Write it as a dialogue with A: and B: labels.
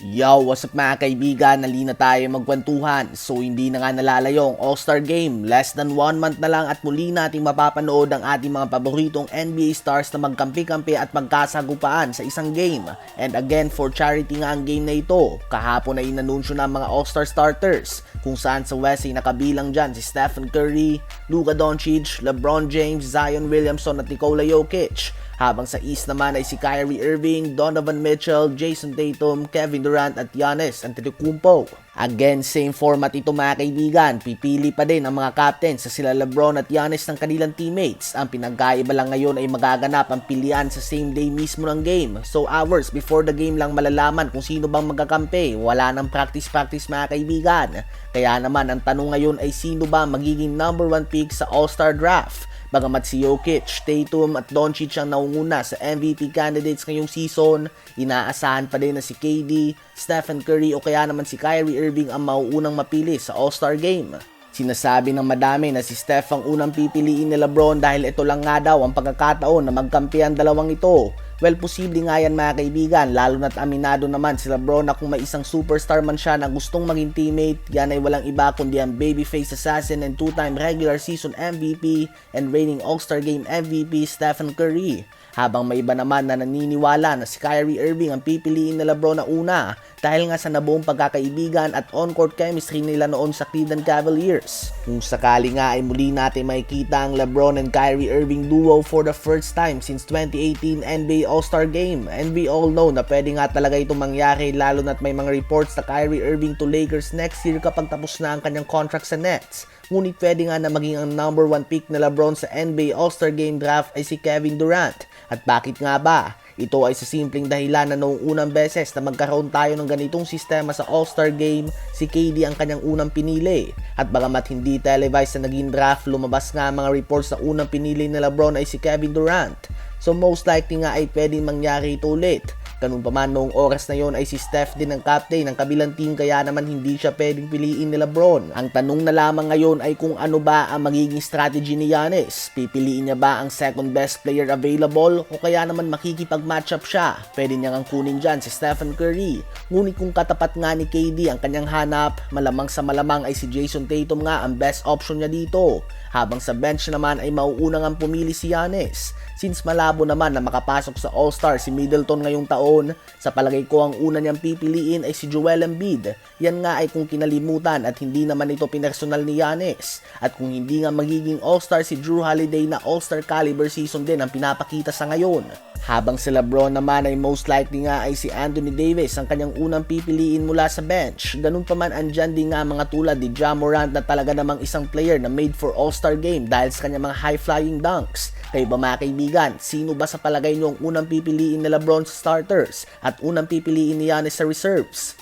A: Yo, what's up mga kaibigan? Nalina tayo magkwentuhan. So hindi na nga nalalayong All-Star Game. Less than 1 month na lang at muli nating mapapanood ang ating mga paboritong NBA stars na magkampi-kampi at magkasagupaan sa isang game. And again, for charity nga ang game na ito. Kahapon ay inanunsyo na ang mga All-Star starters, kung saan sa West ay nakabilang dyan si Stephen Curry, Luka Doncic, LeBron James, Zion Williamson at Nikola Jokic. Habang sa East naman ay si Kyrie Irving, Donovan Mitchell, Jason Tatum, Kevin Durant at Giannis Antetokounmpo. Again, same format ito mga kaibigan. Pipili pa din ang mga captains sa sila LeBron at Giannis ng kanilang teammates. Ang pinagkaiba lang ngayon ay magaganap ang pilian sa same day mismo ng game. So hours before the game lang malalaman kung sino bang magkakampi. Wala nang practice mga kaibigan. Kaya naman ang tanong ngayon ay sino ba magiging number 1 pick sa All-Star Draft? Bagamat si Jokic, Tatum at Doncic ang naunguna sa MVP candidates ngayong season, inaasahan pa din na si KD, Stephen Curry o kaya naman si Kyrie Irving ang mauunang mapili sa All-Star Game. Sinasabi ng madami na si Steph ang unang pipiliin ni LeBron dahil ito lang nga daw ang pagkakataon na magkampi ang dalawang ito. Well, posible nga yan mga kaibigan, lalo na't aminado naman si LeBron na kung may isang superstar man siya na gustong maging teammate, yan ay walang iba kundi ang babyface assassin and 2-time regular season MVP and reigning All-Star Game MVP Stephen Curry. Habang may iba naman na naniniwala na si Kyrie Irving ang pipiliin ni LeBron na una dahil nga sa nabuong pagkakaibigan at on-court chemistry nila noon sa Cleveland Cavaliers. Kung sakali nga ay muli natin makikita ang LeBron and Kyrie Irving duo for the first time since 2018 NBA All-Star Game, and we all know na pwede nga talaga itong mangyari lalo na't may mga reports na Kyrie Irving to Lakers next year kapag tapos na ang kanyang contract sa Nets. Ngunit pwede nga na maging ang number 1 pick na LeBron sa NBA All-Star Game draft ay si Kevin Durant. At bakit nga ba? Ito ay sa simpleng dahilan na noong unang beses na magkaroon tayo ng ganitong sistema sa All-Star Game, si KD ang kanyang unang pinili. At bagamat hindi televised na naging draft, lumabas nga mga reports na unang pinili ni LeBron ay si Kevin Durant. So most likely nga ay pwedeng mangyari ito ulit. Ganun pa man noong oras na yon ay si Steph din ang captain ng kabilang team kaya naman hindi siya pwedeng piliin ni LeBron. Ang tanong na lamang ngayon ay kung ano ba ang magiging strategy ni Giannis. Pipiliin niya ba ang second best player available o kaya naman makikipag-matchup siya? Pwede niyang ang kunin dyan si Stephen Curry. Ngunit kung katapat nga ni KD ang kanyang hanap, malamang sa malamang ay si Jason Tatum nga ang best option niya dito. Habang sa bench naman ay mauunang ang pumili si Giannis. Since malabo naman na makapasok sa All-Star si Middleton ngayong taon, sa palagay ko ang una niyang pipiliin ay si Joel Embiid. Yan nga ay kung kinalimutan at hindi naman ito pinersonal ni Giannis. At kung hindi nga magiging All-Star si Jrue Holiday na All-Star caliber season din ang pinapakita sa ngayon. Habang si LeBron naman ay most likely nga ay si Anthony Davis ang kanyang unang pipiliin mula sa bench. Ganun pa man andyan din nga mga tulad ni Ja Morant na talaga namang isang player na made for All-Star Game dahil sa kanyang mga high-flying dunks. Kayo ba mga kaibigan, sino ba sa palagay nyo ang unang pipiliin ni LeBron sa starters at unang pipiliin ni Giannis sa reserves?